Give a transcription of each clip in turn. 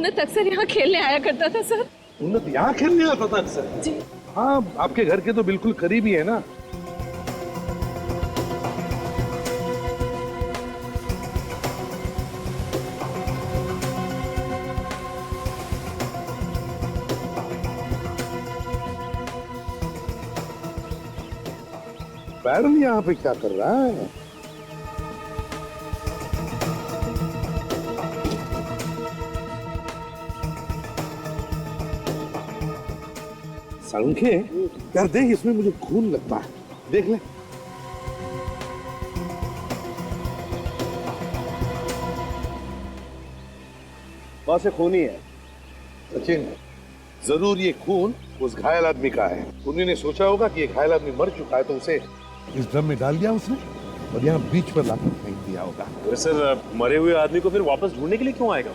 उन्नत अक्सर यहाँ खेलने आया करता था सर। उन्नत यहाँ खेलने आता था अक्सर? जी हाँ, आपके घर के तो बिल्कुल करीब ही है ना। बैरन यहाँ पे क्या कर रहा है? संख्य यार, देख इसमें मुझे खून लगता है, देख ले। बस खून ही है सचिन, जरूर ये खून उस घायल आदमी का है। उन्हीं ने सोचा होगा कि ये घायल आदमी मर चुका है, तो उसे इस ड्रम में डाल दिया उसने और यहाँ बीच पर लाकर फेंक दिया होगा। तो सर, मरे हुए आदमी को फिर वापस ढूंढने के लिए क्यों आएगा?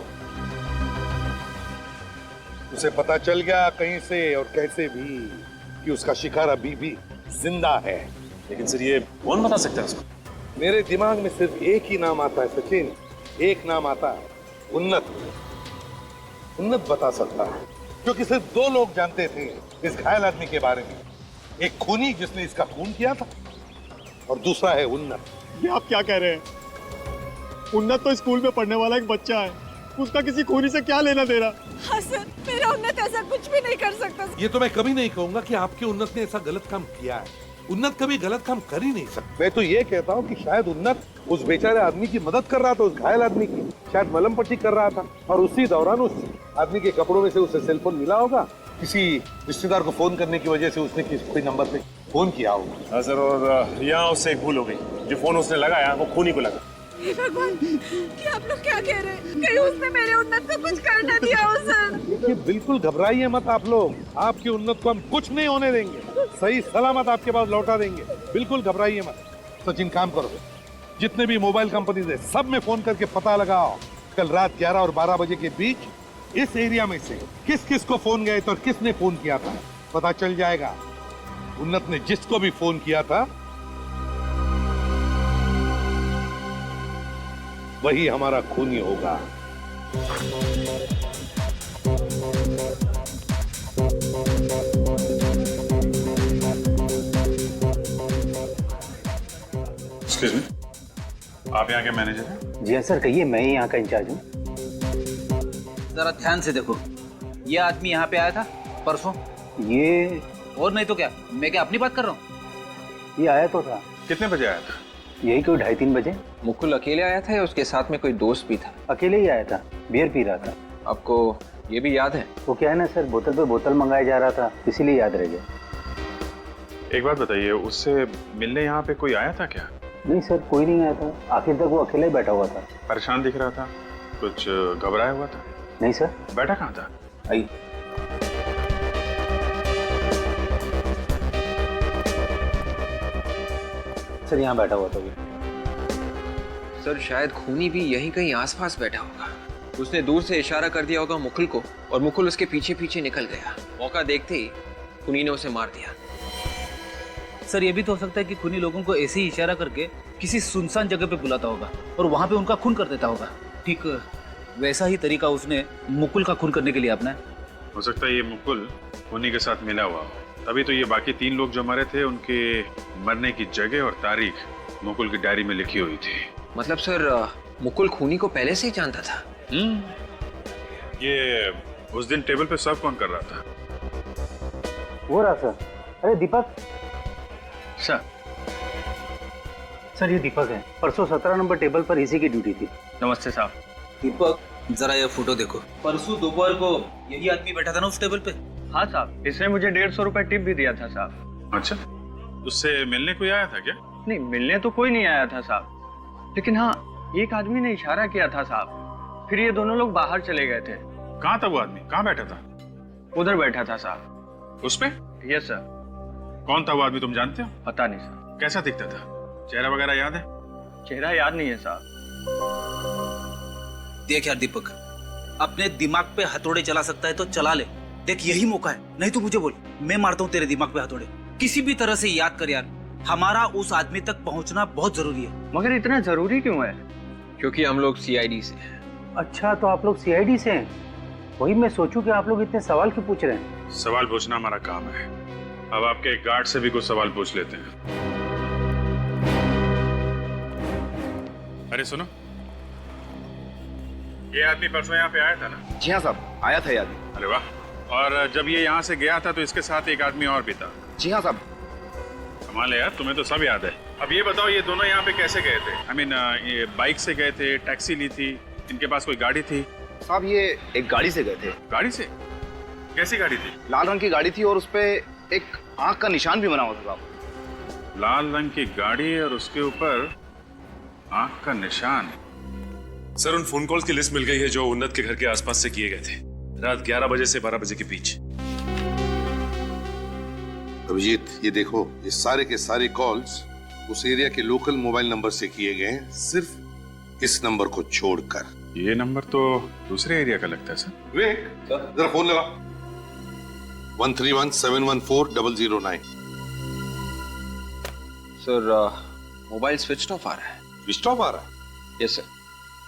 उसे पता चल गया कहीं से और कैसे भी कि उसका शिकार अभी भी जिंदा है। लेकिन सर, ये कौन बता सकता है उसको? मेरे दिमाग में सिर्फ एक ही नाम आता है सचिन, एक नाम आता है, उन्नत। उन्नत बता सकता है, क्योंकि सिर्फ दो लोग जानते थे इस घायल आदमी के बारे में। एक खूनी जिसने इसका खून किया था, और दूसरा है उन्नत। ये आप क्या कह रहे हैं? उन्नत तो स्कूल में पढ़ने वाला एक बच्चा है, उसका किसी खूनी से क्या लेना देना? हाँ सर, मेरा उन्नत ऐसा कुछ भी नहीं कर सकता। ये तो मैं कभी नहीं कहूंगा कि आपके उन्नत ने ऐसा गलत काम किया है। उन्नत कभी गलत काम कर ही नहीं सकता। मैं तो ये कहता हूँ कि शायद उन्नत उस बेचारे आदमी की मदद कर रहा था, उस घायल आदमी की। शायद मलम पट्टी कर रहा था और उसी दौरान उस आदमी के कपड़ों में से उसे सेल फोन मिला होगा। किसी रिश्तेदार को फोन करने की वजह से उसने किसी नंबर पे फोन किया होगा। हाँ सर, और यहाँ उससे एक भूल हो गई। जो फोन उसने लगाया वो खूनी को लगा। हे भगवान, क्या आप लोग क्या कह रहे हैं? कहीं उसने मेरे उन्नत को कुछ कर न दिया हो सर। देखिए, बिल्कुल घबराइए मत आप लोग। आपके उन्नत को हम कुछ नहीं होने देंगे, सही सलामत आपके पास लौटा देंगे। बिल्कुल घबराइए मत। सचिन, काम करो, जितने भी मोबाइल कंपनीज है सब में फोन करके पता लगाओ कल रात 11 और 12 बजे के बीच इस एरिया में से किस किस को फोन गए थे और किसने फोन किया था। पता चल जाएगा। उन्नत ने जिसको भी फोन किया था वही हमारा खूनी होगा। एक्सक्यूज मी, आप यहाँ के मैनेजर हैं? जी हाँ सर, कहिए, मैं ही यहाँ का इंचार्ज हूँ। जरा ध्यान से देखो, ये आदमी यहाँ पे आया था परसों। ये और नहीं तो क्या, मैं क्या अपनी बात कर रहा हूँ? ये आया तो था। कितने बजे आया था? यही कोई 2:30-3 बजे। मुकुल अकेले आया था या उसके साथ में कोई दोस्त भी था? अकेले ही आया था, बियर पी रहा था। आपको ये भी याद है? वो क्या है ना सर, बोतल पे बोतल मंगाया जा रहा था, इसीलिए याद रह गया। एक बात बताइए, उससे मिलने यहाँ पे कोई आया था क्या? नहीं सर, कोई नहीं आया था। आखिर तक वो अकेला ही बैठा हुआ था। परेशान दिख रहा था, कुछ घबराया हुआ था? नहीं सर। बैठा कहाँ था? आइए। सर, यहाँ बैठा हुआ था वो। सर, शायद खूनी भी यहीं कहीं आसपास बैठा होगा। उसने दूर से इशारा कर दिया होगा मुकुल को और मुकुल उसके पीछे पीछे निकल गया। मौका देखते ही खूनी ने उसे मार दिया। सर, ये भी तो हो सकता है कि खूनी लोगों को ऐसे ही इशारा करके किसी सुनसान जगह पे बुलाता होगा और वहां पे उनका खून कर देता होगा। ठीक वैसा ही तरीका उसने मुकुल का खून करने के लिए अपनाया। हो सकता है ये मुकुल खूनी के साथ मिला हुआ हो, तभी तो ये बाकी 3 लोग जो मरे थे उनके मरने की जगह और तारीख मुकुल की डायरी में लिखी हुई थी। मतलब सर, मुकुल खूनी को पहले से ही जानता था? ये उस दिन टेबल पे सर्व कौन कर रहा था? वो रहा सर। अरे दीपक सर, ये दीपक है। परसों 17 नंबर टेबल पर इसी की ड्यूटी थी। नमस्ते साहब। दीपक, जरा ये फोटो देखो। परसों दोपहर को यही आदमी बैठा था ना उस टेबल पे? हाँ साहब, इसने मुझे 150 रुपए टिप भी दिया था साहब। अच्छा, उससे मिलने कोई आया था क्या? नहीं, मिलने तो कोई नहीं आया था साहब, लेकिन हाँ, एक आदमी ने इशारा किया था साहब। फिर ये दोनों लोग बाहर चले गए थे। कहाँ था वो आदमी? कहाँ बैठा था? उधर बैठा था साहब। उस पे? Yes sir. कौन था वो आदमी, तुम जानते हो? पता नहीं सर। कैसा दिखता था? चेहरा वगैरह याद है? चेहरा याद नहीं है साहब। देख यार दीपक, अपने दिमाग पे हथौड़े चला सकता है तो चला ले। देख, यही मौका है, नहीं तो मुझे बोल, मैं मारता हूँ तेरे दिमाग पे हथौड़े। किसी भी तरह से याद कर यार, हमारा उस आदमी तक पहुंचना बहुत जरूरी है। मगर इतना जरूरी क्यों है? क्योंकि हम लोग CID से हैं। अच्छा, तो आप लोग CID से हैं? वही मैं सोचूं कि आप लोग इतने सवाल क्यों पूछ रहे हैं। सवाल पूछना हमारा काम है। अब आपके एक गार्ड से भी कुछ सवाल पूछ लेते हैं। अरे सुनो, ये आदमी परसों यहाँ पे आया था ना? जी हाँ साहब, आया था ये आदमी। अरे वाह। और जब ये यहाँ से गया था तो इसके साथ एक आदमी और भी था? जी हाँ साहब। कमाल है यार, तुम्हें तो सब याद है। अब ये बताओ, ये दोनों यहाँ पे कैसे गए थे? I mean, ये बाइक से गए थे, टैक्सी ली थी, इनके पास कोई गाड़ी थी? साहब ये एक गाड़ी से गए थे। गाड़ी से? कैसी गाड़ी थी? लाल रंग की गाड़ी थी और उसपे एक आंख का निशान भी बना हुआ था साहब। लाल रंग की गाड़ी और उसके ऊपर आंख का निशान। सर, उन फोन कॉल्स की लिस्ट मिल गई है जो उन्नत के घर के आसपास से किए गए थे, रात 11 बजे से 12 बजे के बीच। अभिजीत, ये देखो, ये सारे के सारे कॉल्स उस एरिया के लोकल मोबाइल नंबर से किए गए हैं, सिर्फ इस नंबर को छोड़कर। ये नंबर तो दूसरे एरिया का लगता है सर। विवेक, जरा फोन लगा। 13171140009। सर मोबाइल स्विच ऑफ आ रहा है। स्विच ऑफ आ रहा है? Yes sir.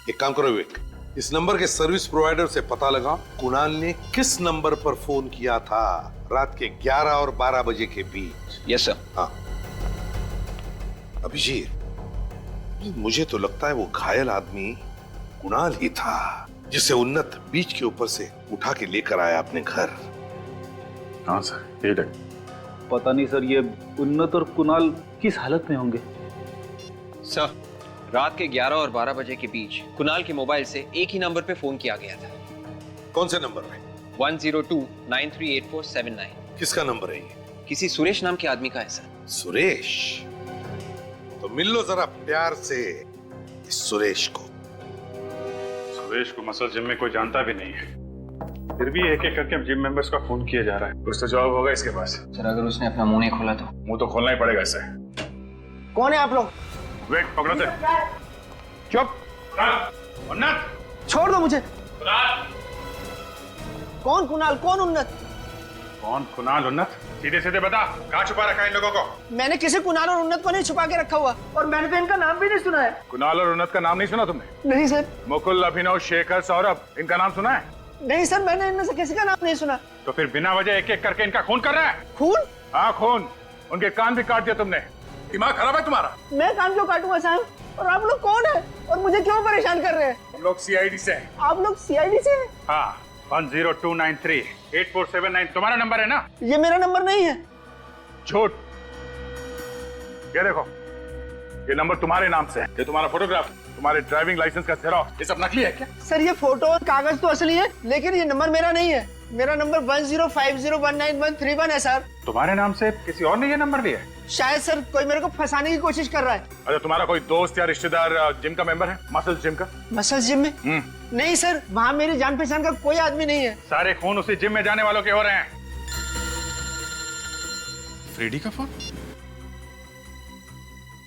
एक काम करो विवेक, इस नंबर के सर्विस प्रोवाइडर से पता लगा कुणाल ने किस नंबर पर फोन किया था रात के 11 और 12 बजे के बीच। Yes sir. हाँ अभिजीत, मुझे तो लगता है वो घायल आदमी कुणाल ही था, जिसे उन्नत बीच के ऊपर से उठा के लेकर आया अपने घर। हाँ सर, ये लग। पता नहीं सर, ये उन्नत और कुणाल किस हालत में होंगे। सर, रात के 11 और 12 बजे के बीच कुणाल के मोबाइल से एक ही नंबर पे फोन किया गया था। कौन से नंबर पे? 102938479। किसका नंबर है ये? किसी सुरेश नाम के आदमी का है सर। सुरेश? तो मिल लो जरा प्यार से इस सुरेश को। सुरेश को मसल जिम में कोई जानता भी नहीं है, फिर भी एक एक करके जिम मेंबर्स का फोन किया जा रहा है। कुछ तो जवाब होगा इसके पास। सर, अगर उसने अपना मुंह नहीं खोला तो? मुंह तो खोलना ही पड़ेगा इसे। कौन है आप लोग? वेट, पकड़ो से। चुप। उन्नत, छोड़ दो मुझे। कौन कुणाल, कौन उन्नत? कौन कुणाल उन्नत? सीधे सीधे बता, कहाँ छुपा रखा है इन लोगों को? मैंने किसी कुणाल और उन्नत को नहीं छुपा के रखा हुआ, और मैंने तो इनका नाम भी नहीं सुना है। कुणाल और उन्नत का नाम नहीं सुना तुमने? नहीं सर। मुकुल, अभिनव, शेखर, सौरभ, इनका नाम सुना है? नहीं सर, मैंने इनमें से किसी का नाम नहीं सुना। तो फिर बिना वजह एक एक करके इनका खून कर रहा है? खून? हाँ खून। उनके कान भी काट दिया तुमने। दिमाग खराब है तुम्हारा? मैं कान क्यों काटूंगा साहब? और आप लोग कौन है और मुझे क्यों परेशान कर रहे हैं? हम लोग सीआईडी से हैं। आप लोग सीआईडी से हैं? हाँ, 102938479 तुम्हारा नंबर है ना? ये मेरा नंबर नहीं है। झूठ। ये देखो, ये नंबर तुम्हारे नाम से है। ये तुम्हारा फोटोग्राफ, तुम्हारे ड्राइविंग लाइसेंस का जेरॉक्स, ये सब नकली है क्या? सर, ये फोटो और कागज तो असली है, लेकिन ये नंबर मेरा नहीं है। मेरा नंबर 1050193131 है सर। तुम्हारे नाम से किसी और ने ये नंबर लिया है? शायद सर कोई मेरे को फंसाने की कोशिश कर रहा है। अच्छा, तुम्हारा कोई दोस्त या रिश्तेदार जिम का मेंबर है, मसल जिम का? मसल जिम में? नहीं सर, वहाँ मेरी जान पहचान का कोई आदमी नहीं है। सारे खून उसी जिम में जाने वालों के हो रहे हैं। फ्रेडी का फोन?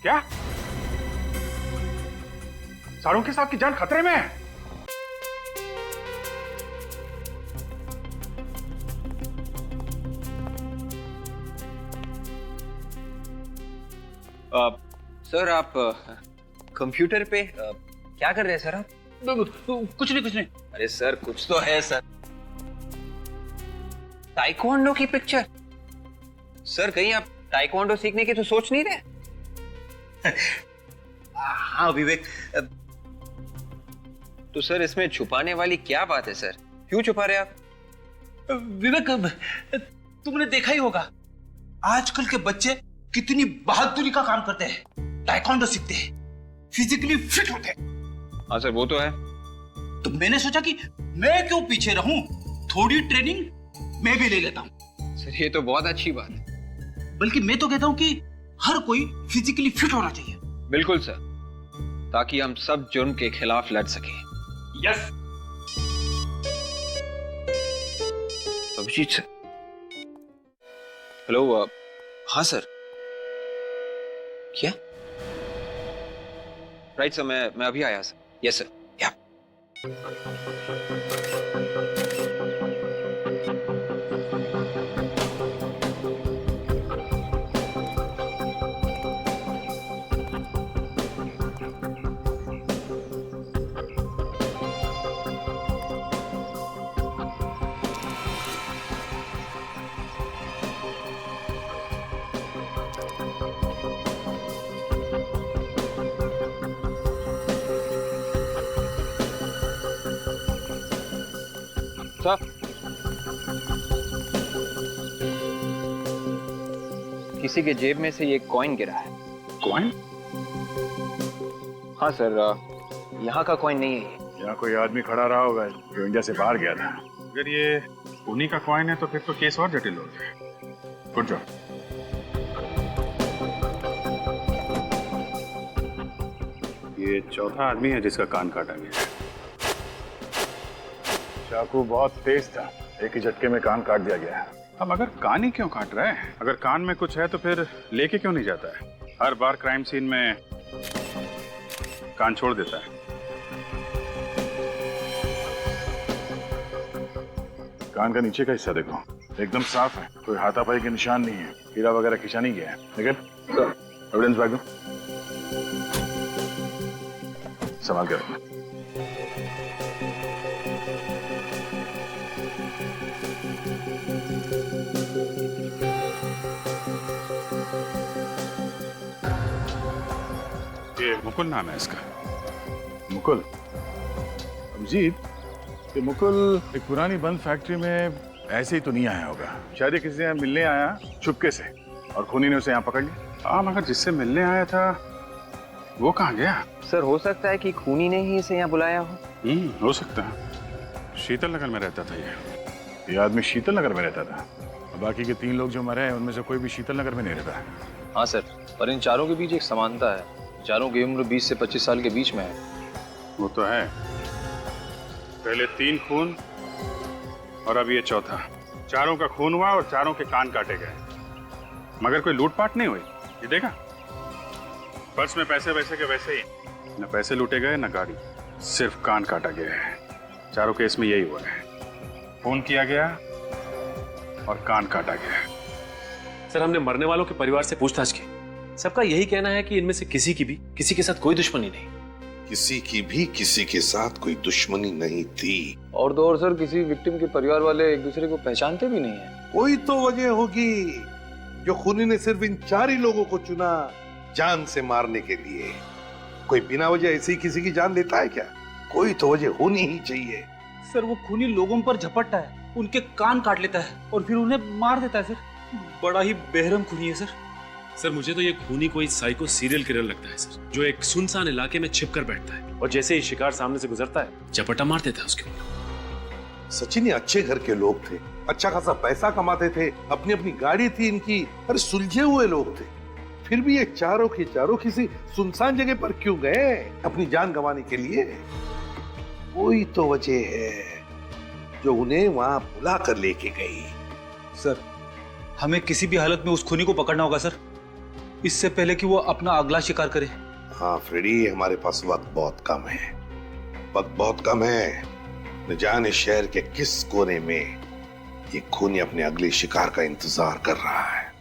क्या? सारों के साथ की जान खतरे में है? सर, आप कंप्यूटर पे क्या कर रहे हैं सर आप? कुछ नहीं। अरे सर, कुछ तो है सर। ताइक्वांडो की पिक्चर? सर, कहीं आप ताइक्वांडो सीखने की तो सोच नहीं रहे? हाँ विवेक। तो सर, इसमें छुपाने वाली क्या बात है सर? क्यों छुपा रहे आप? विवेक, तुमने देखा ही होगा आजकल के बच्चे कितनी बहादुरी का काम करते हैं, ताइक्वांडो सीखते हैं, फिजिकली फिट होते हैं। हाँ सर, वो तो है। तो मैंने सोचा कि मैं क्यों पीछे रहूं, थोड़ी ट्रेनिंग मैं भी ले लेता हूं। सर, ये तो बहुत अच्छी बात है। बल्कि मैं तो कहता हूं कि हर कोई फिजिकली फिट होना चाहिए। बिल्कुल सर, ताकि हम सब जुर्म के खिलाफ लड़ सके। यस। अभिजीत सर। हेलो। हाँ सर। क्या? राइट सर, मैं अभी आया सर। Yes sir. या सर, किसी के जेब में से ये कॉइन गिरा है। कॉइन? हाँ सर, यहाँ का कॉइन नहीं है ये। यहाँ कोई आदमी खड़ा रहा होगा जो इंडिया से बाहर गया था। अगर ये उन्हीं का कॉइन है तो फिर तो केस और जटिल हो जाए। Good job. ये चौथा आदमी है जिसका कान काटा गया। चाकू बहुत तेज था, एक ही झटके में कान काट दिया गया। अब अगर कान ही क्यों काट रहा है? अगर कान में कुछ है तो फिर लेके क्यों नहीं जाता है? हर बार क्राइम सीन में कान छोड़ देता है। कान का नीचे का हिस्सा देखो, एकदम साफ है, कोई हाथापाई के निशान नहीं है, हीरा वगैरह खींचा नहीं गया है। लेकिन एविडेंस बैग दो, संभाल कर रखना। ये मुकुल नाम है इसका। मुकुल? अभिजीत, ये मुकुल एक पुरानी बंद फैक्ट्री में ऐसे ही तो नहीं आया होगा। शायद ये किसी से यहाँ मिलने आया चुपके से और खूनी ने उसे यहाँ पकड़ लिया। हाँ, मगर जिससे मिलने आया था वो कहाँ गया? सर, हो सकता है कि खूनी ने ही इसे यहाँ बुलाया हो। हो सकता है। शीतल नगर में रहता था ये आदमी शीतल नगर में रहता था। बाकी के 3 लोग जो मरे हैं उनमें से कोई भी शीतल नगर में नहीं रहता है। हाँ सर, पर इन चारों के बीच एक समानता है। चारों की उम्र 20 से 25 साल के बीच में है। वो तो है, पहले 3 खून और अब ये चौथा। चारों का खून हुआ और चारों के कान काटे गए, मगर कोई लूटपाट नहीं हुई। ये देखा, पर्स में पैसे वैसे के वैसे ही, न पैसे लूटे गए न गाड़ी, सिर्फ कान काटा गया है। चारों केस में यही हुआ है, खून किया गया और कान काटा गया। सर, हमने मरने वालों के परिवार से पूछताछ की, सबका यही कहना है कि इनमें से किसी की भी किसी के साथ कोई दुश्मनी नहीं। किसी की भी किसी के साथ कोई दुश्मनी नहीं थी। और तो और सर, किसी विक्टिम के परिवार वाले एक दूसरे को पहचानते भी नहीं है। कोई तो वजह होगी जो खूनी ने सिर्फ इन 4 ही लोगों को चुना जान से मारने के लिए। कोई बिना वजह ऐसे ही किसी की जान लेता है क्या? कोई तो वजह होनी ही चाहिए। सर, वो खूनी लोगों पर झपटता है, उनके कान काट लेता है और फिर उन्हें मार देता है। सर, बड़ा ही बेरहम खूनी है सर। सर, मुझे तो ये खूनी कोई साइको सीरियल किलर लगता है सर, जो एक सुनसान इलाके में छिप कर बैठता है और जैसे ही शिकार सामने से गुजरता है चपटा मार देता है उसके ऊपर। सचिन ये अच्छे घर के लोग थे, अच्छा खासा पैसा कमाते थे, अपनी अपनी गाड़ी थी इनकी, अरे सुलझे हुए लोग थे। फिर भी ये चारों के चारों किसी सुनसान जगह पर क्यों गए? अपनी जान गंवाने के लिए। कोई तो वजह है जो उन्हें वहां बुला कर लेके गई। सर, हमें किसी भी हालत में उस खूनी को पकड़ना होगा सर, इससे पहले कि वो अपना अगला शिकार करे। हाँ फ्रेडी, हमारे पास वक्त बहुत कम है, वक्त बहुत कम है। न जाने शहर के किस कोने में ये खूनी अपने अगले शिकार का इंतजार कर रहा है।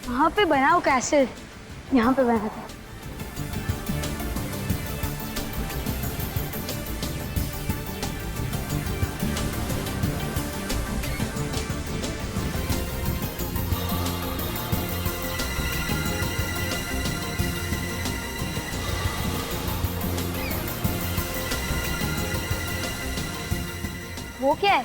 वहाँ पे बनाओ कैसल, यहाँ पे बना था। वो क्या है?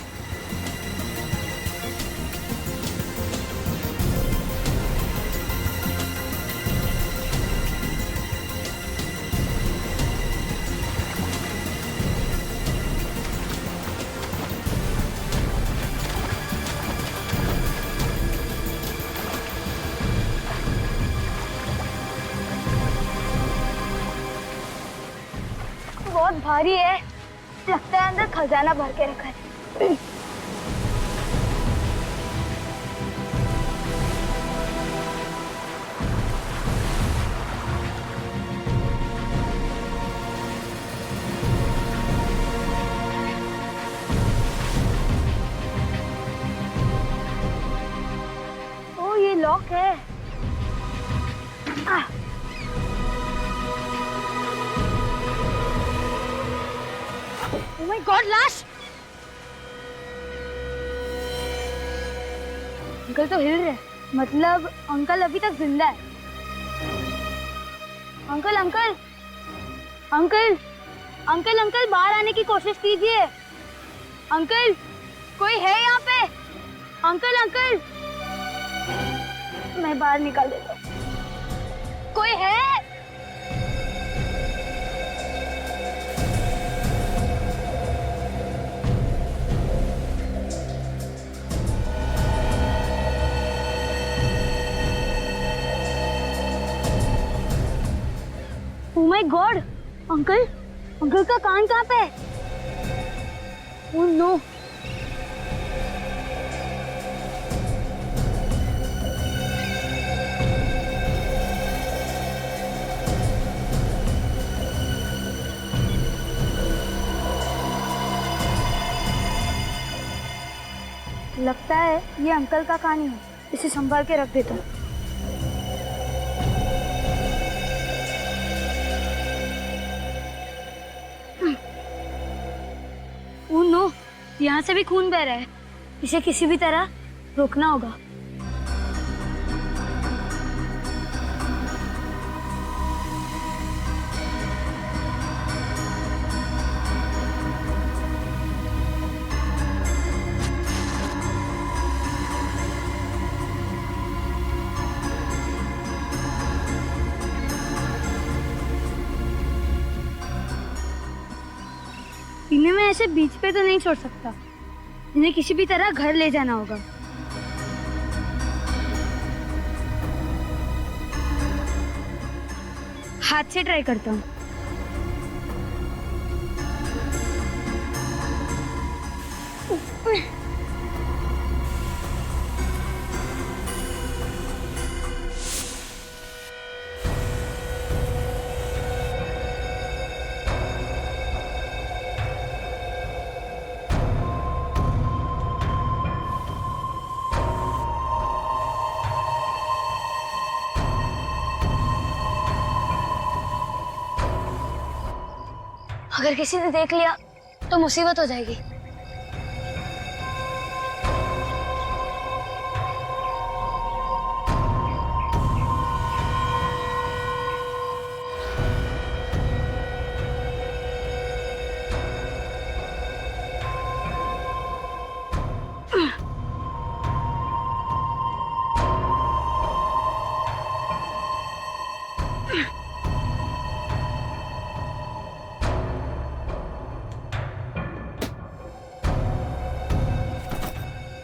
बहुत भारी है, लगता है अंदर खजाना भर के रखा है। ओ, ये लॉक है। Oh my God, लाश! अंकल तो हिल रहे हैं। मतलब अंकल अभी तक जिंदा है। Uncle uncle uncle uncle uncle बाहर आने की कोशिश कीजिए। अंकल कोई है यहाँ पे? अंकल अंकल मैं बाहर निकाल देता हूँ। कोई है? Oh my God! Uncle uncle का कान कहाँ पे है? Oh no! लगता है ये अंकल का कान ही है। इसे संभाल के रख देता हूँ। ओह नो, यहाँ से भी खून बह रहा है। इसे किसी भी तरह रोकना होगा। इन्हें मैं ऐसे बीच पे तो नहीं छोड़ सकता। इन्हें किसी भी तरह घर ले जाना होगा। हाथ से ट्राई करता हूँ। अगर किसी ने देख लिया तो मुसीबत हो जाएगी।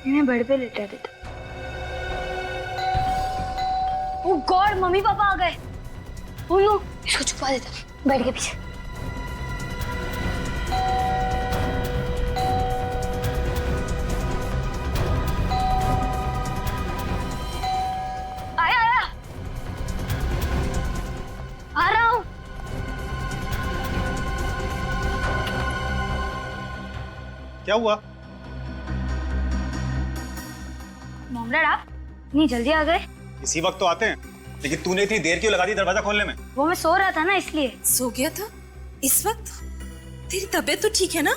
इन्हें बेड पे लेटा देता। ओह गॉड, मम्मी पापा आ गए। ओह नो, इसको छुपा देता हूँ बेड के पीछे। आया आया, आ रहा हूँ। क्या हुआ? मॉम डैड, आप इतनी जल्दी आ गए? इसी वक्त तो आते हैं, लेकिन तूने इतनी देर क्यों लगा दी दरवाजा खोलने में? वो मैं सो रहा था ना, इसलिए। सो गया था इस वक्त? तेरी तबीयत तो ठीक है ना?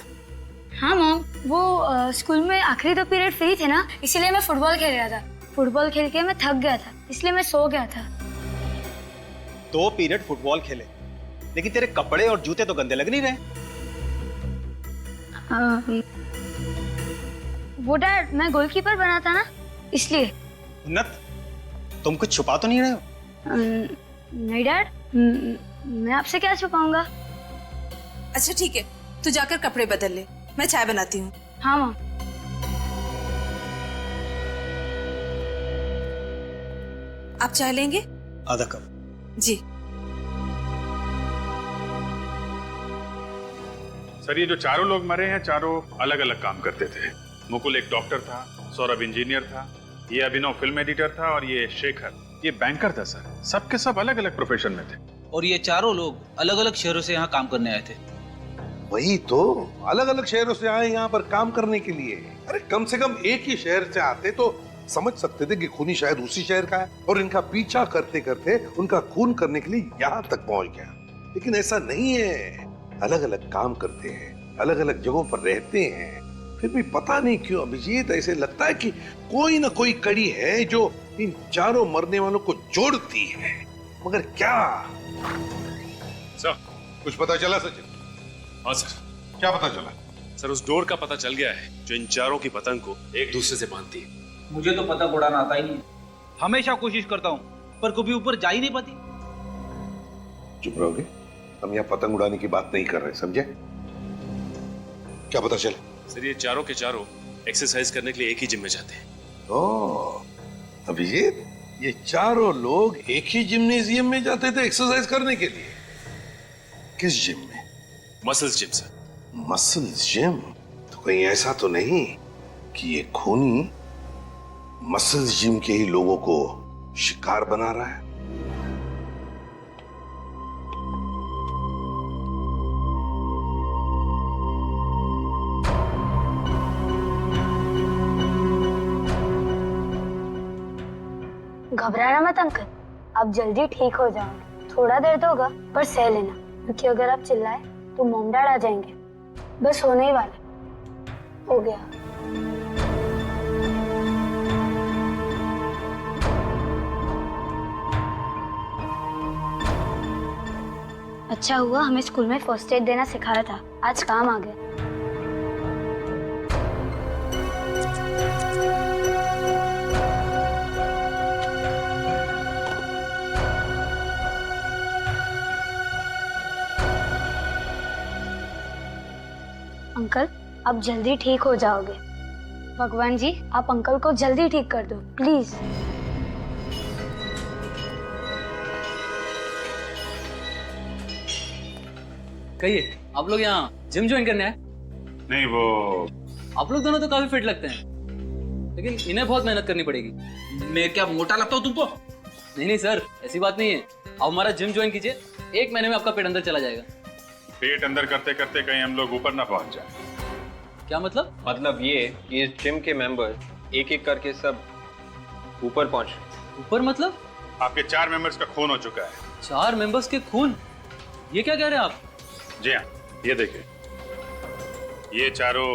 हाँ मॉम, वो स्कूल में आखिरी 2 पीरियड फ्री थे ना, इसीलिए मैं फुटबॉल खेल रहा था। फुटबॉल खेल के मैं थक गया था, इसलिए मैं सो गया था। 2 पीरियड फुटबॉल खेले, लेकिन तेरे कपड़े और जूते तो गंदे लग नहीं रहे। वो डैड, मैं गोलकीपर बना था ना, इसलिए। उन्नत, तुम कुछ छुपा तो नहीं रहे हो? नहीं डैड, मैं आपसे क्या छुपाऊंगा। अच्छा ठीक है, तू जाकर कपड़े बदल ले, मैं चाय बनाती हूँ। हाँ माँ। आप चाय लेंगे? आधा कप। जी। सर, ये जो चारों लोग मरे हैं, चारों अलग अलग काम करते थे। मुकुल एक डॉक्टर था, सौरभ इंजीनियर था, ये अभिनव फिल्म एडिटर था और ये शेखर ये बैंकर था। सर, सबके सब अलग अलग प्रोफेशन में थे। और ये चारों लोग अलग अलग शहरों से यहाँ काम करने आए थे। वही तो, अलग अलग शहरों से आए यहाँ पर काम करने के लिए। अरे कम से कम एक ही शहर से आते तो समझ सकते थे कि खूनी शायद उसी शहर का है, और इनका पीछा करते करते उनका खून करने के लिए यहाँ तक पहुंच गया। लेकिन ऐसा नहीं है, अलग अलग काम करते हैं, अलग अलग जगहों पर रहते हैं, फिर भी पता नहीं क्यों अभिजीत ऐसे लगता है कि कोई ना कोई कड़ी है जो इन चारों मरने वालों को जोड़ती है, मगर क्या? सर, कुछ पता चला सचिन? हाँ सर। क्या पता चला? सर, उस डोर का पता चल गया है जो इन चारों की पतंग को एक दूसरे से बांधती है। मुझे तो पतंग उड़ाना आता ही नहीं, हमेशा कोशिश करता हूँ पर कभी ऊपर जा ही नहीं पाती। चुप रहोगे? हम यहाँ पतंग उड़ाने की बात नहीं कर रहे, समझे? क्या पता चला? सर, ये चारों के चारों एक्सरसाइज करने के लिए एक ही जिम में जाते हैं। ओह अभिजीत, ये चारों लोग एक ही जिम्नेजियम में जाते थे एक्सरसाइज करने के लिए? किस जिम में? Muscles gym sir. Muscles gym? तो कहीं ऐसा तो नहीं कि ये खूनी मसल्स जिम के ही लोगों को शिकार बना रहा है? घबराना मत अंकल, आप जल्दी ठीक हो जाओगे। थोड़ा दर्द होगा पर सह लेना, क्योंकि अगर आप चिल्लाए तो मॉम डैड आ जाएंगे। बस होने ही वाला, हो गया। अच्छा हुआ हमें स्कूल में फर्स्ट एड देना सिखाया था, आज काम आ गया। अंकल, आप जल्दी ठीक हो जाओगे। भगवान जी, आप अंकल को जल्दी ठीक कर दो प्लीज। कहिए, आप लोग यहाँ जिम ज्वाइन करने आए? नहीं, वो आप लोग दोनों तो काफी फिट लगते हैं, लेकिन इन्हें बहुत मेहनत करनी पड़ेगी। मैं क्या मोटा लगता हूँ तुमको? नहीं नहीं सर, ऐसी बात नहीं है। आप हमारा जिम ज्वाइन कीजिए, 1 महीने में आपका पेट अंदर चला जाएगा। पेट अंदर करते करते कहीं हम लोग ऊपर ना पहुंच जाए। क्या मतलब? मतलब ये कि इस जिम के मेंबर एक एक करके सब ऊपर पहुंच। ऊपर मतलब? आपके 4 मेंबर्स का खून हो चुका है। 4 मेंबर्स के खून? ये क्या कह रहे हैं आप? जी हाँ, ये देखिए, ये चारों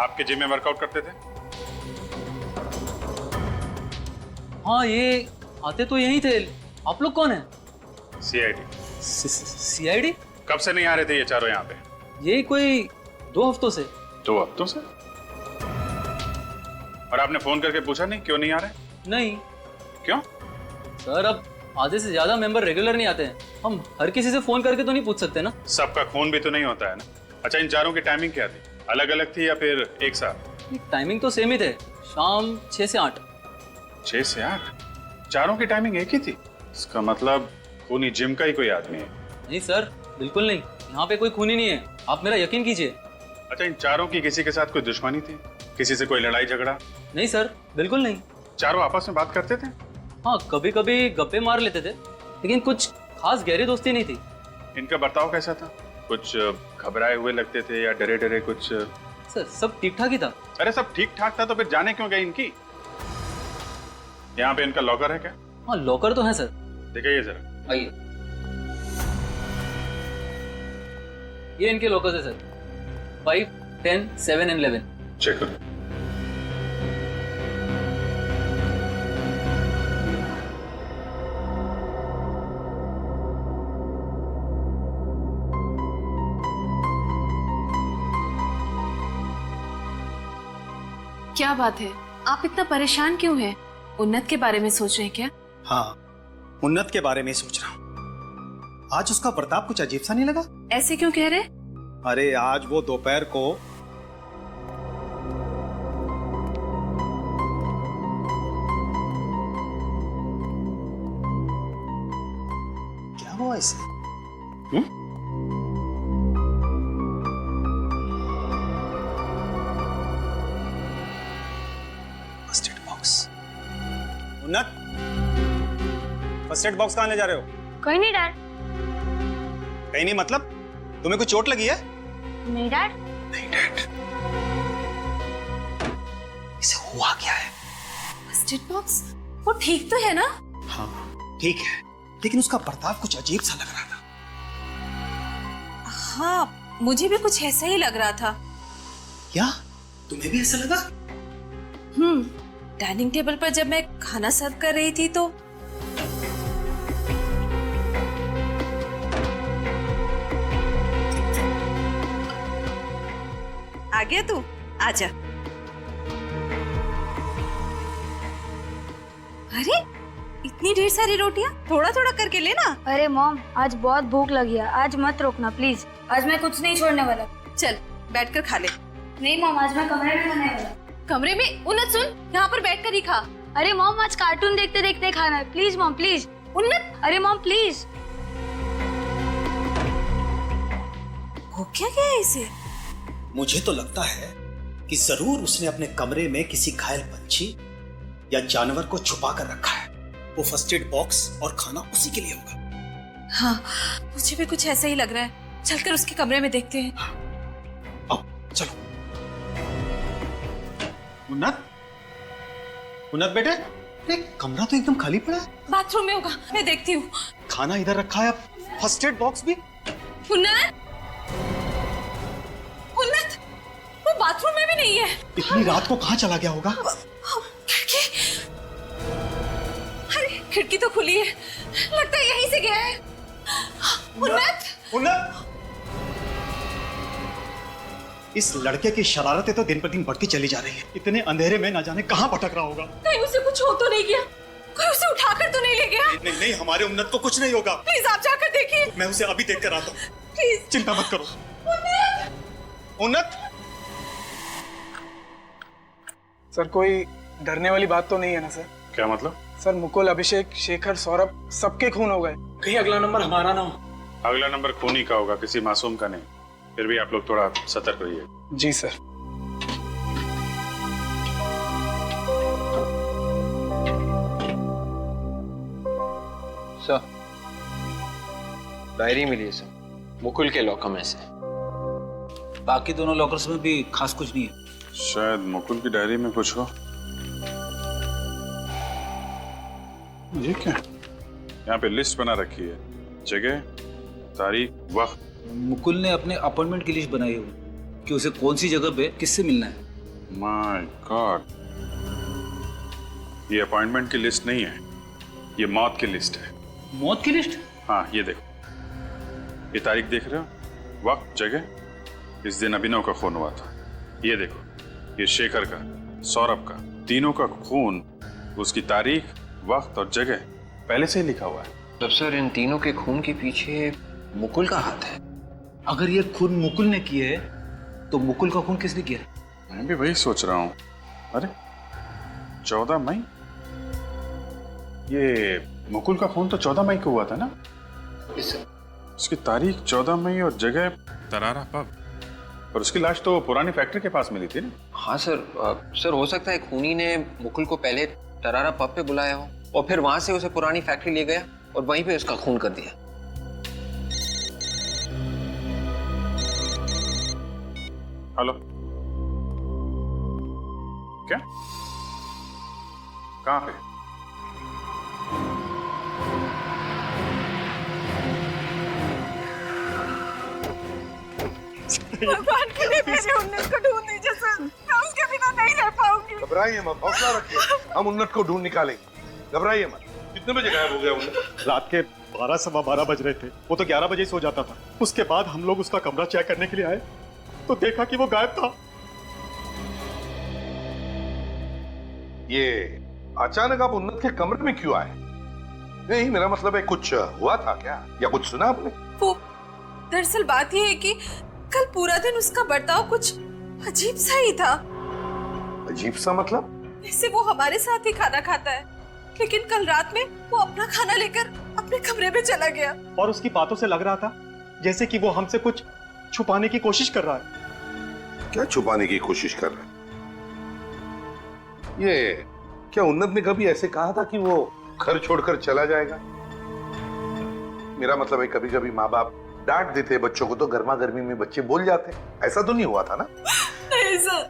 आपके जिम में वर्कआउट करते थे। हाँ, ये आते तो यही थे। आप लोग कौन है? सीआईडी। सीआईडी? कब से नहीं आ रहे थे ये चारों यहाँ पे? ये कोई 2 हफ्तों से। 2 हफ्तों से? और आपने फोन करके पूछा नहीं क्यों नहीं आ रहे? नहीं। क्यों? सर, अब आधे से ज्यादा मेंबर रेगुलर नहीं आते हैं, हम हर किसी से फोन करके तो नहीं पूछ सकते ना। सबका खून भी तो नहीं होता है ना। अच्छा, इन चारों की टाइमिंग क्या थी? अलग अलग थी या फिर एक साथ? टाइमिंग तो सेम ही थे, शाम 6 से 8। 6 से 8? चारों की टाइमिंग एक ही थी? इसका मतलब खूनी जिम का ही कोई आदमी है। नहीं सर, बिल्कुल नहीं, यहाँ पे कोई खूनी नहीं है, आप मेरा यकीन कीजिए। अच्छा, इन चारों की किसी के साथ कोई दुश्मनी थी? किसी से कोई लड़ाई झगड़ा? नहीं सर, बिल्कुल नहीं। चारों आपस में बात करते थे? हाँ, कभी कभी गप्पे मार लेते थे, लेकिन कुछ खास गहरी दोस्ती नहीं थी। इनका बर्ताव कैसा था? कुछ घबराए हुए लगते थे या डरे डरे कुछ? सर, सब ठीक ठाक ही था। अरे सब ठीक ठाक था तो फिर जाने क्यों गए इनकी? यहाँ पे इनका लॉकर है क्या? हाँ, लॉकर तो है सर। दिखाइए जरा। आइए, ये इनके लॉकर है सर, 5, 10, 7 एंड 11। चेक करो। क्या बात है, आप इतना परेशान क्यों हैं? उन्नत के बारे में सोच रहे हैं क्या? हाँ, उन्नत के बारे में सोच रहा हूँ। आज उसका बर्ताव कुछ अजीब सा नहीं लगा? ऐसे क्यों कह रहे? अरे आज वो दोपहर को क्या हुआ इसे? First aid box. उन्नत, फर्स्ट एड बॉक्स कहाँ ले जा रहे हो? कोई नहीं डैड। कहीं नहीं मतलब? तुम्हें कुछ चोट लगी है? नहीं डैड। नहीं डैड। इसे हुआ क्या है? First aid box? वो ठीक तो है ना? हाँ ठीक है, लेकिन उसका बर्ताव कुछ अजीब सा लग रहा था। हाँ, मुझे भी कुछ ऐसा ही लग रहा था। क्या? तुम्हें भी ऐसा लगा? डाइनिंग टेबल पर जब मैं खाना सर्व कर रही थी तो आ गया तू, आजा। अरे इतनी ढेर सारी रोटियां, थोड़ा थोड़ा करके लेना। अरे मॉम, आज बहुत भूख लगी है, आज मत रोकना प्लीज। आज मैं कुछ नहीं छोड़ने वाला। चल बैठकर खा ले। नहीं मॉम, आज मैं कमरे में खाने वाला। कमरे में? उन्नत सुन, यहाँ पर बैठकर ही खा। अरे मॉम, आज कार्टून देखते देखते खाना है, प्लीज मॉम प्लीज। उन्नत, अरे मॉम प्लीज। हो क्या गया है इसे? मुझे तो लगता है कि जरूर उसने अपने कमरे में किसी घायल पंछी या जानवर को छुपा कर रखा है। वो फर्स्ट एड बॉक्स और खाना उसी के लिए होगा। हाँ, मुझे भी कुछ ऐसा ही लग रहा है। चलकर उसके कमरे में देखते हैं। आओ चलो। उन्नत, उन्नत बेटे, अरे कमरा तो एकदम खाली पड़ा है। बाथरूम में होगा, मैं देखती हूँ। खाना इधर रखा है, फर्स्ट एड बॉक्स भी। उन्नत, उन्नत, वो बाथरूम में भी नहीं है। इतनी रात को कहाँ चला गया होगा? खिड़की, अरे खिड़की तो खुली है, लगता है यहीं से गया है। उन्नत, उन्नत, इस लड़के की शरारतें तो दिन पर दिन बढ़ती चली जा रही है। इतने अंधेरे में ना जाने कहाँ भटक रहा होगा। कहीं उसे कुछ हो तो नहीं गया? कोई उसे उठाकर तो नहीं ले गया? नहीं नहीं, हमारे उन्नत को कुछ नहीं होगा। प्लीज आप जाकर देखिए। मैं उसे अभी देख कर आता हूँ। प्लीज चिंता मत करो। उन्नत, सर कोई डरने वाली बात तो नहीं है ना सर? क्या मतलब? सर मुकुल, अभिषेक, शेखर, सौरभ सबके खून हो गए। कहीं अगला नंबर हमारा ना हो। अगला नंबर खूनी का होगा, किसी मासूम का नहीं। फिर भी आप लोग थोड़ा सतर्क रहिए। जी सर। सर, डायरी मिली है सर, मुकुल के लॉकर में से। बाकी दोनों लॉकर्स में भी खास कुछ नहीं है। शायद मुकुल की डायरी में कुछ हो। ये क्या? यहाँ पे लिस्ट बना रखी है, जगह, तारीख, वक्त। मुकुल ने अपने अपॉइंटमेंट की लिस्ट बनाई हुई कि उसे कौन सी जगह पे किससे मिलना है। माय गॉड, ये अपॉइंटमेंट की लिस्ट नहीं है, ये मौत की लिस्ट है। मौत की लिस्ट? हाँ, ये देखो, ये तारीख देख रहे हो, वक्त, जगह। इस दिन अभिनव का खून हुआ था। ये देखो, ये शेखर का, सौरभ का, तीनों का खून, उसकी तारीख, वक्त और जगह पहले से ही लिखा हुआ है। तब सर इन तीनों के खून के पीछे मुकुल का हाथ है। अगर ये खून मुकुल ने किया है तो मुकुल का खून किसने किया है? मैं भी वही सोच रहा हूँ। अरे 14 मई, ये मुकुल का खून तो 14 मई को हुआ था ना? उसकी तारीख 14 मई और जगह तरारा पब। और उसकी लाश तो पुरानी फैक्ट्री के पास मिली थी ना? हाँ सर, सर हो सकता है खूनी ने मुकुल को पहले तरारा पब पे बुलाया हो और फिर वहां से उसे पुरानी फैक्ट्री ले गया और वहीं पे उसका खून कर दिया। हेलो, क्या? कहाँ पे? भगवान के लिए मेरे उन्नत को ढूंढ दीजिए सर, मैं उसके बिना नहीं रह पाऊंगी। घबराइए मत, हौसला रखिए, हम उन्नत को ढूंढ निकालेंगे। घबराइए मत। कितने बजे गायब हो गया उन्नत? रात के 12 सवा 12 बज रहे थे। वो तो 11 बजे सो जाता था। उसके बाद हम लोग उसका कमरा चेक करने के लिए आए तो देखा कि वो गायब था। ये अचानक आप उन्नत के कमरे में क्यों आए? नहीं, मेरा मतलब है कुछ हुआ था क्या, या कुछ सुना आपने? वो दरअसल बात ये है कि कल पूरा दिन उसका बर्ताव कुछ अजीब सा ही था। अजीब सा मतलब? वैसे वो हमारे साथ ही खाना खाता है, लेकिन कल रात में वो अपना खाना लेकर अपने कमरे में चला गया। और उसकी बातों से लग रहा था जैसे कि वो हमसे कुछ छुपाने की कोशिश कर रहा है। क्या छुपाने की कोशिश कर रहा है? ये क्या उन्नत ने कभी ऐसे कहा था कि वो घर छोड़कर चला जाएगा? मेरा मतलब है कभी कभी माँ बाप डांट देते बच्चों को तो गर्मा गर्मी में बच्चे बोल जाते। ऐसा तो नहीं हुआ था ना? नहीं सर,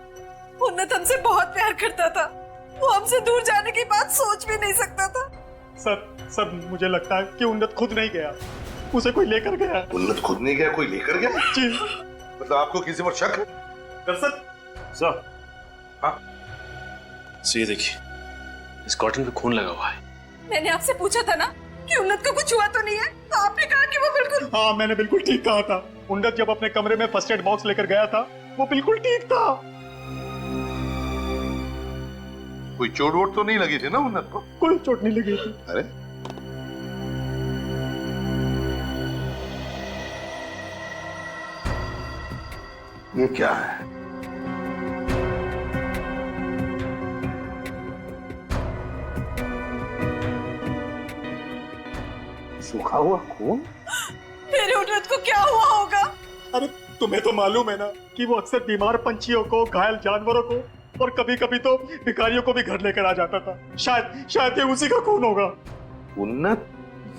उन्नत हमसे बहुत प्यार करता था। वो हमसे दूर जाने की बात सोच भी नहीं सकता था। सर मुझे लगता है कि उन्नत खुद नहीं गया, उसे कोई लेकर गया। उन्नत खुद नहीं गया, कोई लेकर गया? जी। मतलब आपको किसी पर शक है? सर, सो ये देखिए, इस कॉटन पे खून लगा हुआ है। मैंने आपसे पूछा था ना कि उन्नत को कुछ हुआ तो नहीं है, तो आपने कहा कि वो बिल्कुल। हाँ, मैंने बिल्कुल ठीक कहा था। उन्नत जब अपने कमरे में फर्स्ट एड बॉक्स लेकर गया था, वो बिल्कुल ठीक था। कोई चोट वोट तो नहीं लगी थी ना उन्नत को? कोई चोट नहीं लगी थी। अरे ये क्या है? सूखा हुआ खून? मेरे उन्नत को क्या हुआ होगा? अरे तुम्हें तो मालूम है ना कि वो अक्सर बीमार पंछियों को, घायल जानवरों को और कभी कभी तो भिखारियों को भी घर लेकर आ जाता था। शायद ये उसी का खून होगा। उन्नत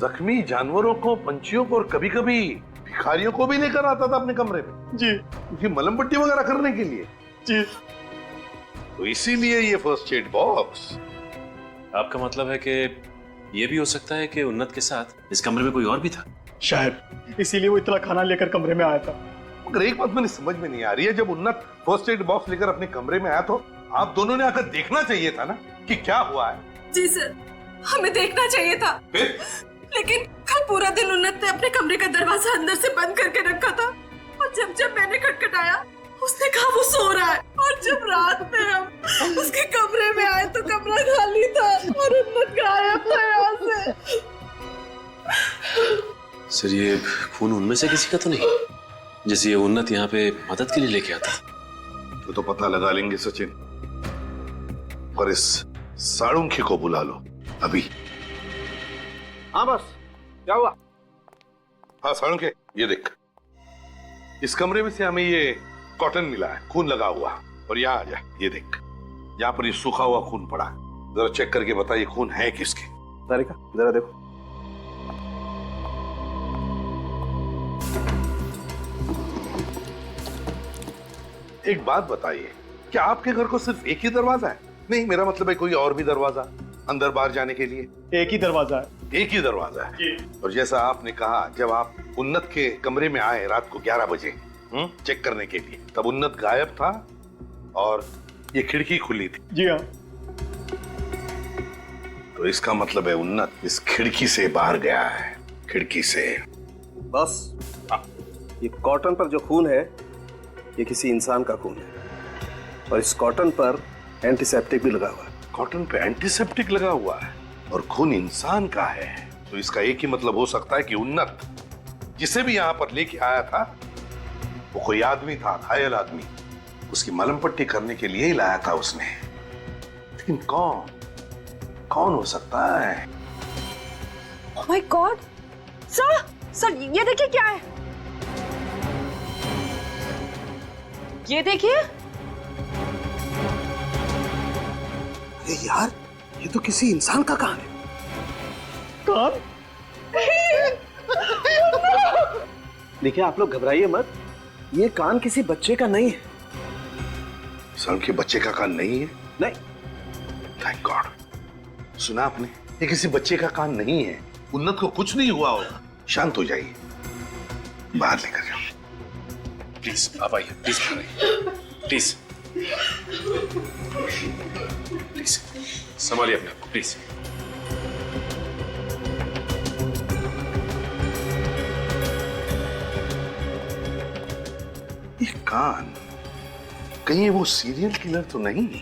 जख्मी जानवरों को, पंछियों को और कभी कभी भिखारियों को भी लेकर आता था अपने कमरे में? जी। क्योंकि मलम पट्टी वगैरह करने के लिए? जी। तो इसीलिए ये फर्स्ट एड बॉक्स। आपका मतलब है कि ये भी हो सकता है कि उन्नत के साथ इस कमरे में कोई और भी था? शायद इसीलिए वो इतना खाना लेकर कमरे में आया था। मगर एक बात मैंने समझ में नहीं आ रही है, जब उन्नत फर्स्ट एड बॉक्स लेकर अपने कमरे में आया तो आप दोनों ने आकर देखना चाहिए था ना कि क्या हुआ है। जी सर, हमें देखना चाहिए था। लेकिन कल पूरा दिन उन्नत ने अपने कमरे का दरवाजा अंदर से बंद करके रखा था, और जब मैंने खटखटाया उसने कहा वो सो रहा है, और जब रात में हम उसके कमरे में आए तो कमरा खाली था और उन्नत गायब था यहाँ से। सर, ये खून उनमें से किसी का तो नहीं, जैसे ये उन्नत यहाँ पे मदद के लिए लेके आता? वो तो पता लगा लेंगे सचिन, पर इस साड़ुंखी को बुला लो अभी। हाँ बस, क्या हुआ? हाँ साड़ुंखे, ये देख, इस कमरे में से हमें ये कॉटन मिला है, खून लगा हुआ। और यहाँ आ जा, ये देख, यहाँ पर ये सूखा हुआ खून पड़ा है। जरा चेक करके बता ये खून है किसके? तारिका जरा देखो। एक बात बताइए, क्या आपके घर को सिर्फ एक ही दरवाजा है? नहीं, मेरा मतलब है कोई और भी दरवाजा अंदर बाहर जाने के लिए? एक ही दरवाजा है। एक ही दरवाजा है। और जैसा आपने कहा, जब आप उन्नत के कमरे में आए रात को 11 बजे चेक करने के लिए, तब उन्नत गायब था और ये खिड़की खुली थी। जी हाँ। तो इसका मतलब है उन्नत इस खिड़की से बाहर गया है, खिड़की से। बस ये कॉटन पर जो खून है ये किसी इंसान का खून है, और इस कॉटन पर एंटीसेप्टिक भी लगा हुआ है। कॉटन पे एंटीसेप्टिक लगा हुआ है और खून इंसान का है, तो इसका एक ही मतलब हो सकता है कि उन्नत जिसे भी यहाँ पर लेके आया था वो कोई आदमी था, घायल आदमी। उसकी मलम पट्टी करने के लिए ही लाया था उसने। लेकिन कौन हो सकता है? Oh my God! सर ये देखिए क्या है। ये देखिए। अरे यार, ये तो किसी इंसान का कान है। कान? देखिए, आप लोग घबराइए मत, ये कान किसी बच्चे का नहीं है। सर के बच्चे का कान नहीं है? नहीं। Thank God. सुना आपने, ये किसी बच्चे का कान नहीं है। उन्नत को कुछ नहीं हुआ होगा। शांत हो जाइए, बाहर लेकर जाओ। प्लीज आप आइए, प्लीज प्लीज प्लीज संभालिए अपने आप को, प्लीज। ये कान, कहीं वो सीरियल किलर तो नहीं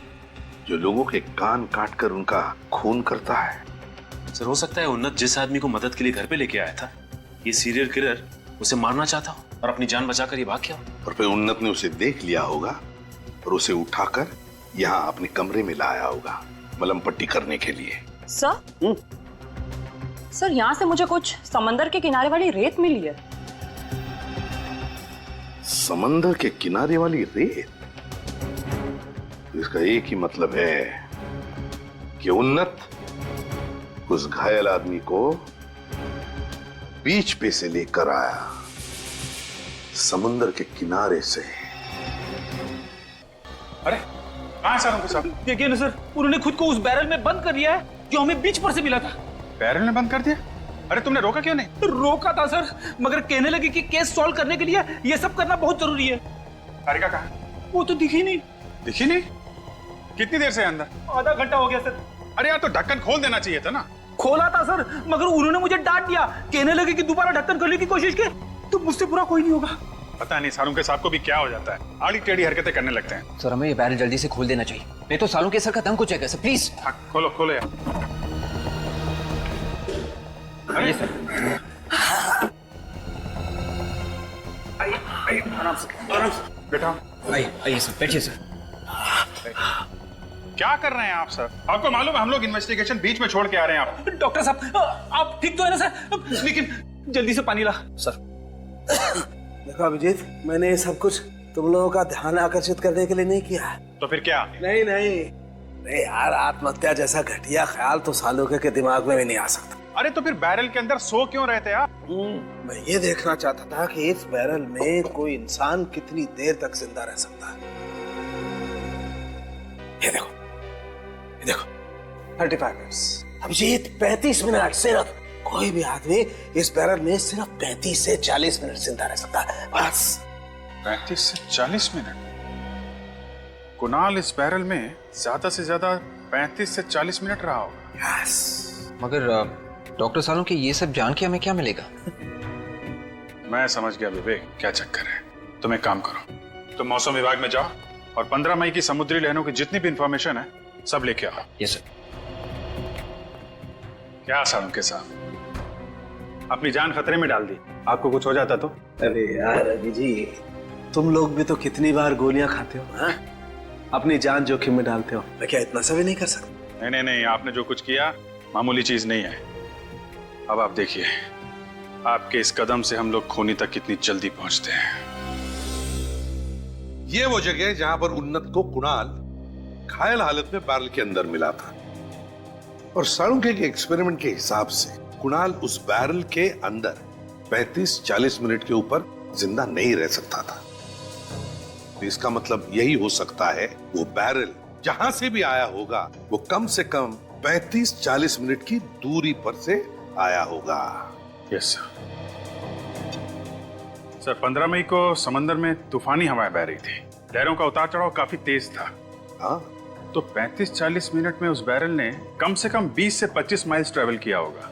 जो लोगों के कान काटकर उनका खून करता है? सर, हो सकता है उन्नत जिस आदमी को मदद के लिए घर पे लेके आया था, ये सीरियल किलर उसे मारना चाहता हो और अपनी जान बचाकर ये भाग गया हो। और फिर उन्नत ने उसे देख लिया होगा और उसे उठाकर यहाँ अपने कमरे में लाया होगा मलम पट्टी करने के लिए। सर यहाँ से मुझे कुछ समंदर के किनारे वाली रेत मिली है। समंदर के किनारे वाली रेत? इसका एक ही मतलब है कि उन्नत उस घायल आदमी को बीच पे से लेकर आया, समुद्र के किनारे से। अरे कहां साहब? देखिए ना सर, उन्होंने खुद को उस बैरल में बंद कर दिया है जो हमें बीच पर से मिला था। बैरल में बंद कर दिया? अरे तुमने रोका क्यों नहीं? रोका था सर, मगर कहने लगे कि केस सॉल्व करने के लिए ये सब करना बहुत जरूरी है। तारिका कहाँ? वो तो दिखी नहीं। दिखी नहीं? कितनी देर से अंदर? आधा घंटा हो गया सर। अरे यार, तो ढक्कन खोल देना चाहिए था ना। खोला था सर, मगर उन्होंने मुझे डांट दिया, कहने लगे कि दोबारा ढक्कन खोलने की कोशिश की तो मुझसे बुरा कोई नहीं होगा। पता नहीं सालों के साहब को भी क्या हो जाता है, आड़ी टेढ़ी हरकतें करने लगते हैं। सर हमें ये बैरल जल्दी से खोल देना चाहिए, नहीं तो सालों के सर का दम कुछ है सर, प्लीज। हाँ, खोलो खोलो यार। अरे सर, आराम से बैठा। आइए सर, बैठिए सर। क्या कर रहे हैं आप सर? आपको मालूम है हम लोग इन्वेस्टिगेशन बीच में छोड़ के आ रहे हैं आप। डॉक्टर साहब, आप ठीक तो है ना सर? लेकिन जल्दी से पानी ला सर। देखो अभिजीत, मैंने ये सब कुछ तुम लोगों का ध्यान आकर्षित करने के लिए नहीं किया। तो फिर क्या? नहीं यार, आत्महत्या जैसा घटिया ख्याल तो सालों के दिमाग में भी नहीं आ सकता। अरे तो फिर बैरल के अंदर सो क्यों रहते आप? मैं ये देखना चाहता था कि इस बैरल में कोई इंसान कितनी देर तक जिंदा रह सकता है। ये देखो 35 मिनट्स। अभिजीत, 35 मिनट सिर्फ। कोई भी आदमी इस बैरल में सिर्फ 35 से 40 मिनट जिंदा रह सकता है, बस। 35 से 40 मिनट? कुणाल इस बैरल में ज्यादा से ज्यादा 35 से 40 मिनट रहा होगा। यस। मगर डॉक्टर सालों के ये सब जान के हमें क्या मिलेगा? मैं समझ गया विवेक, क्या चक्कर है। तुम एक काम करो, तुम मौसम विभाग में जाओ और 15 मई की समुद्री लहरों की जितनी भी इंफॉर्मेशन है सब लेके आओ। Yes sir. क्या सालों के साहब, अपनी जान खतरे में डाल दी, आपको कुछ हो जाता तो? अरे यार अभिजीत, तुम लोग भी तो कितनी बार गोलियां खाते हो, हाँ? अपनी जान जोखिम में डालते हो। मैं क्या इतना सा भी नहीं कर सकता? नहीं, आपने जो कुछ किया मामूली चीज नहीं है। अब आप देखिए, आपके इस कदम से हम लोग खूनी तक कितनी जल्दी पहुंचते हैं। ये वो जगह है जहां पर उन्नत को कुणाल घायल हालत में बैरल के अंदर मिला था, और साळुंखे के एक्सपेरिमेंट के हिसाब से कुणाल उस बैरल के अंदर 35-40 मिनट के ऊपर जिंदा नहीं रह सकता था। तो इसका मतलब यही हो सकता है, वो बैरल जहां से भी आया होगा वो कम से कम 35-40 मिनट की दूरी पर से आया होगा। Yes sir. 15 मई को समंदर में तूफानी हवाएं बह रही थी, लहरों का उतार चढ़ाव काफी तेज था। हाँ, तो 35-40 मिनट में उस बैरल ने कम से कम 20 से 25 माइल्स ट्रेवल किया होगा,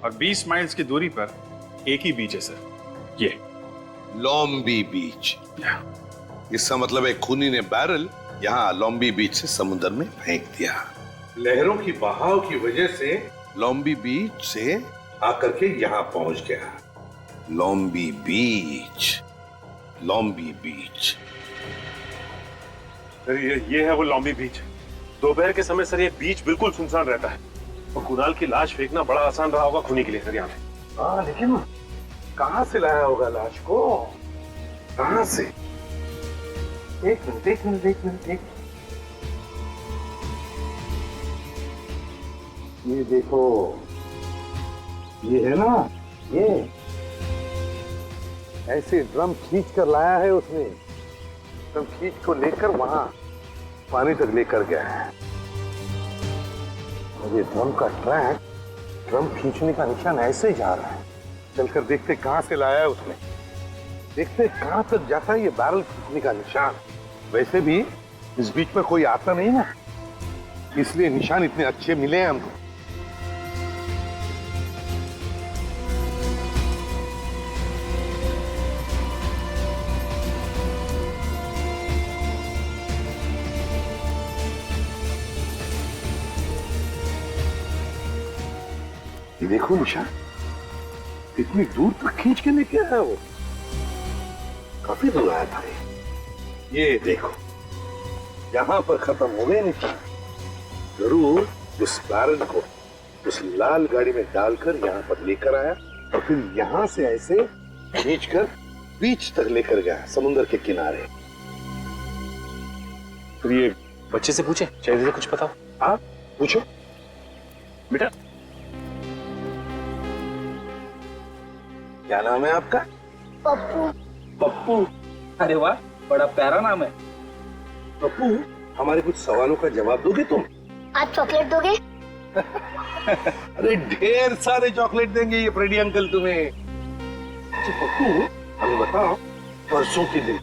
और 20 माइल्स की दूरी पर एक ही बीच है सर, ये लॉम्बी बीच। इसका मतलब है खूनी ने बैरल यहाँ लॉम्बी बीच से समुद्र में फेंक दिया। लहरों की बहाव की वजह से लॉम्बी बीच से आकर के यहाँ पहुंच गया। लॉम्बी बीच। सर ये है वो लॉम्बी बीच। दोपहर के समय सर ये बीच बिल्कुल सुनसान रहता है, और कुणाल की लाश फेंकना बड़ा आसान रहा होगा खूनी के लिए सर यहाँ पे। हाँ, लेकिन कहाँ से लाया होगा लाश को? कहाँ से? एक मिनट। ये देखो, ये है ना, ये ऐसे ड्रम खींच कर लाया है उसने। ड्रम खींच को लेकर वहां पानी तक लेकर गया है। और ये ड्रम का ट्रैक, ड्रम खींचने का निशान ऐसे जा रहा है। चलकर देखते कहां से लाया है उसने, देखते कहां तक जाता है ये बैरल खींचने का निशान। वैसे भी इस बीच में कोई आता नहीं ना, इसलिए निशान इतने अच्छे मिले हैं हमको। ये देखो निशान, इतनी दूर तक खींच के लेके आया वो। काफी दूर आया था ये देखो, यहां पर खत्म हो गए निशान। जरूर उस बैरल को उस लाल गाड़ी में डालकर यहां पर लेकर आया, और फिर यहां से ऐसे खींचकर बीच तक लेकर गया, समुद्र के किनारे। तो ये बच्चे से पूछे, शायद इसे कुछ पता हो। हाँ पूछो बेटा। क्या नाम है आपका? पप्पू। पप्पू? अरे वाह, बड़ा प्यारा नाम है। पप्पू, हमारे कुछ सवालों का जवाब दोगे तुम? आप चॉकलेट दोगे? अरे ढेर सारे चॉकलेट देंगे ये फ्रेडी अंकल तुम्हें। अच्छा पप्पू, हमें बताओ, परसों के दिन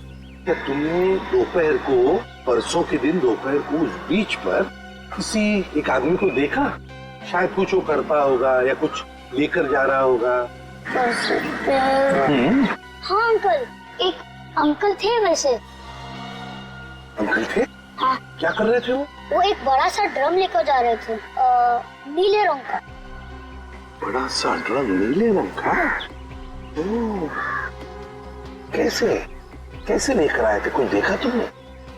क्या तुमने दोपहर को, परसों के दिन दोपहर को उस बीच पर किसी एक आदमी को देखा? शायद कुछ वो करता होगा या कुछ लेकर जा रहा होगा। हाँ अंकल, एक अंकल थे वैसे। अंकल थे? हाँ। क्या कर रहे थे वो? वो एक बड़ा सा ड्रम लेकर जा रहे थे, नीले रंग का। बड़ा सा ड्रम नीले रंग का? ओह, कैसे कैसे लेकर आए थे? कुछ देखा तुमने?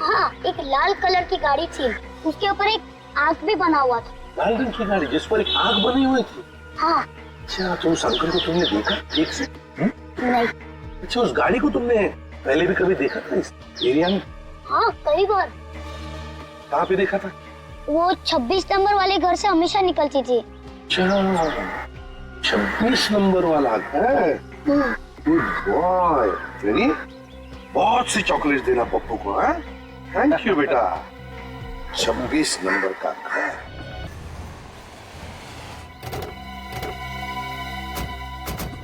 हाँ, एक लाल कलर की गाड़ी थी, उसके ऊपर एक आग भी बना हुआ था। लाल रंग की गाड़ी जिस पर एक आग बनी हुई थी? हाँ। अच्छा, तो उस अंकल को तुमने देखा ठीक से? नहीं। अच्छा, उस गाड़ी को तुमने पहले भी कभी देखा था इस एरिया में? हाँ, कई बार। कहाँ पे देखा था? वो 26 नंबर वाले घर से हमेशा निकलती थी। अच्छा, 26 नंबर वाला घर। Good boy. वेरी, बहुत सी चॉकलेट देना पप्पू को। हाँ, थैंक यू बेटा। 26 नंबर का घर।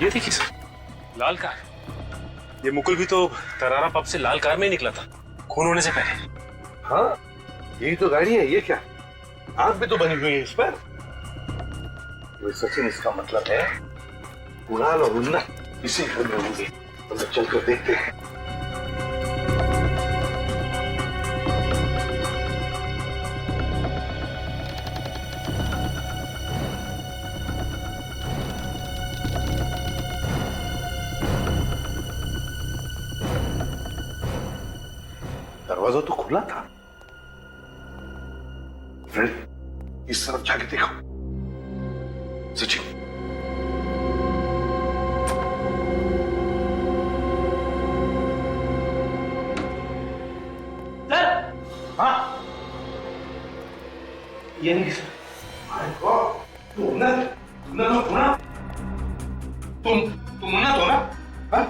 ये देखिए सर, लाल कार। ये मुकुल भी तो तरारा पब से लाल कार में ही निकला था, खून होने से पहले। हाँ, यही तो गाड़ी है। ये क्या, आग भी तो बनी हुई है इस पर। वो सचिन, इसका मतलब है कुणाल और मुन्ना इसी घर में होंगे। तो चलकर देखते हैं। दरवाजा तो खुला था। फ्रेंड, इस तरफ जाके देखो। सचिन, सर। हाँ, ये नहीं सर। तुम मुन्ना तो ना? हाँ?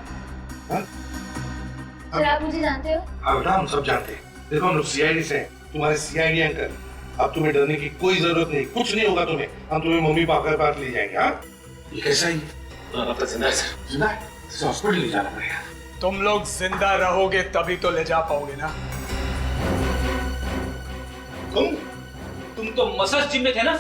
सर, आप मुझे जानते हो? हाँ बेटा, हम सब जानते हैं। देखो, हम लोग सीआईडी से हैं, तुम्हारे सीआईडी एंकर। अब तुम्हें डरने की कोई जरूरत नहीं, कुछ नहीं होगा तुम्हें। हम तुम्हें मम्मी पापा के पास ले जाएंगे। हाँ, ये कैसा ही अब तक जिंदा है सर। जिंदा है? हॉस्पिटल ले जाना पड़ेगा। तुम लोग जिंदा रहोगे तभी तो ले जा पाओगे ना। तुम तो मसाज जिम में थे ना?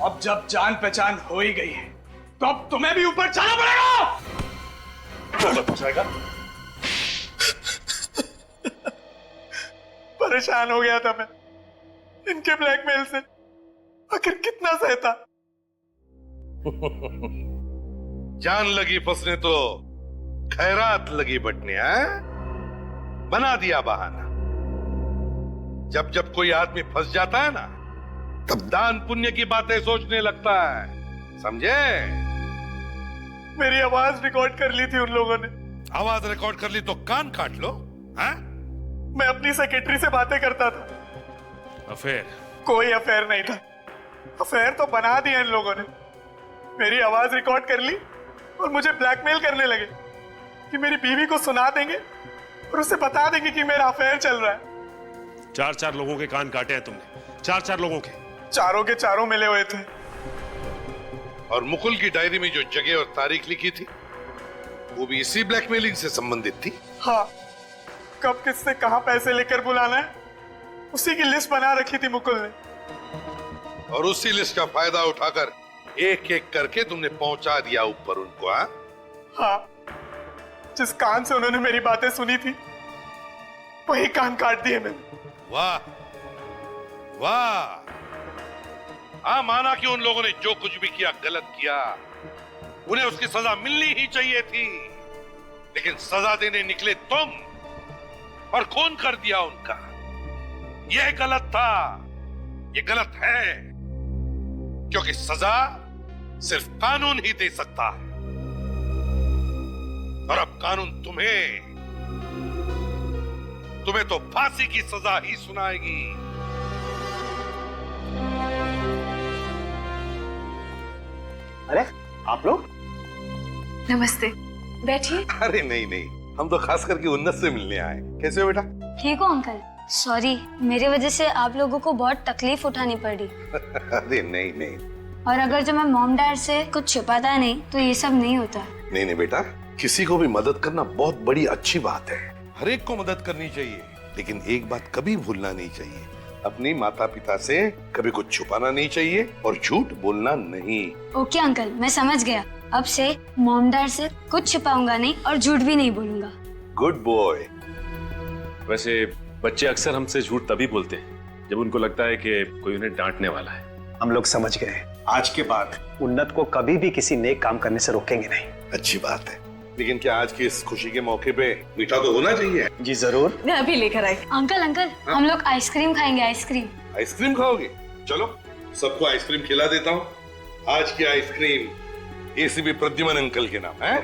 अब जब जान पहचान हो ही गई है तो अब तुम्हें भी ऊपर जाना पड़ेगा। परेशान हो गया था मैं इनके ब्लैकमेल से। आखिर कितना सहता। जान लगी फंसने तो खैरात लगी बटने। बना दिया बहाना। जब जब कोई आदमी फंस जाता है ना, तब दान पुण्य की बातें सोचने लगता है। समझे? मेरी आवाज रिकॉर्ड कर ली थी उन लोगों ने। आवाज रिकॉर्ड कर ली तो कान काट लो। हाँ? मैं अपनी सेक्रेटरी से बातें करता था। अफेयर? कोई अफेयर नहीं था। अफेयर तो बना दिया इन लोगों ने। मेरी आवाज रिकॉर्ड कर ली और मुझे ब्लैकमेल करने लगे कि मेरी बीवी को सुना देंगे और उसे बता देंगे कि मेरा अफेयर चल रहा है। 4 लोगों के कान काटे हैं तुमने। 4 लोगों के। चारों के चारों मिले हुए थे। और मुकुल की डायरी में जो जगह और तारीख लिखी थी, वो भी इसी ब्लैकमेलिंग से संबंधित थी। हाँ, कब किससे कहां पैसे लेकर बुलाना है, उसी की लिस्ट बना रखी थी मुकुल ने। और उसी लिस्ट का फायदा उठाकर एक एक करके तुमने पहुंचा दिया ऊपर उनको। हाँ, जिस कान से उन्होंने मेरी बातें सुनी थी वही कान काट दिए मैंने। वाह वाह। हाँ, माना कि उन लोगों ने जो कुछ भी किया गलत किया, उन्हें उसकी सजा मिलनी ही चाहिए थी। लेकिन सजा देने निकले तुम और खून कर दिया उनका। यह गलत था, यह गलत है, क्योंकि सजा सिर्फ कानून ही दे सकता है। और अब कानून तुम्हें तो फांसी की सजा ही सुनाएगी। अरे आप लोग? नमस्ते, बैठिए। अरे नहीं नहीं, हम तो खास करके उन्नत से मिलने आए। कैसे हो बेटा? ठीक हो अंकल? सॉरी, मेरे वजह से आप लोगों को बहुत तकलीफ उठानी पड़ी। अरे नहीं नहीं, और अगर जो मैं मॉम डैड से कुछ छुपाता नहीं तो ये सब नहीं होता। नहीं नहीं बेटा, किसी को भी मदद करना बहुत बड़ी अच्छी बात है। हर एक को मदद करनी चाहिए, लेकिन एक बात कभी भूलना नहीं चाहिए, अपनी माता पिता से कभी कुछ छुपाना नहीं चाहिए और झूठ बोलना नहीं। ओके अंकल, मैं समझ गया। अब से मॉम डैड से कुछ छुपाऊंगा नहीं और झूठ भी नहीं बोलूंगा। Good boy. वैसे बच्चे अक्सर हमसे झूठ तभी बोलते हैं जब उनको लगता है कि कोई उन्हें डांटने वाला है। हम लोग समझ गए। आज के बाद उन्नत को कभी भी किसी नेक काम करने से रोकेंगे नहीं। अच्छी बात है, लेकिन क्या आज की इस खुशी के मौके पे मीठा तो होना चाहिए? जी जरूर। मैं अभी लेकर आई। अंकल हम लोग आइसक्रीम खाएंगे। आइसक्रीम आइसक्रीम खाओगे? चलो सबको आइसक्रीम खिला देता हूँ। आज की आइसक्रीम एसीपी प्रद्युमन अंकल के नाम है।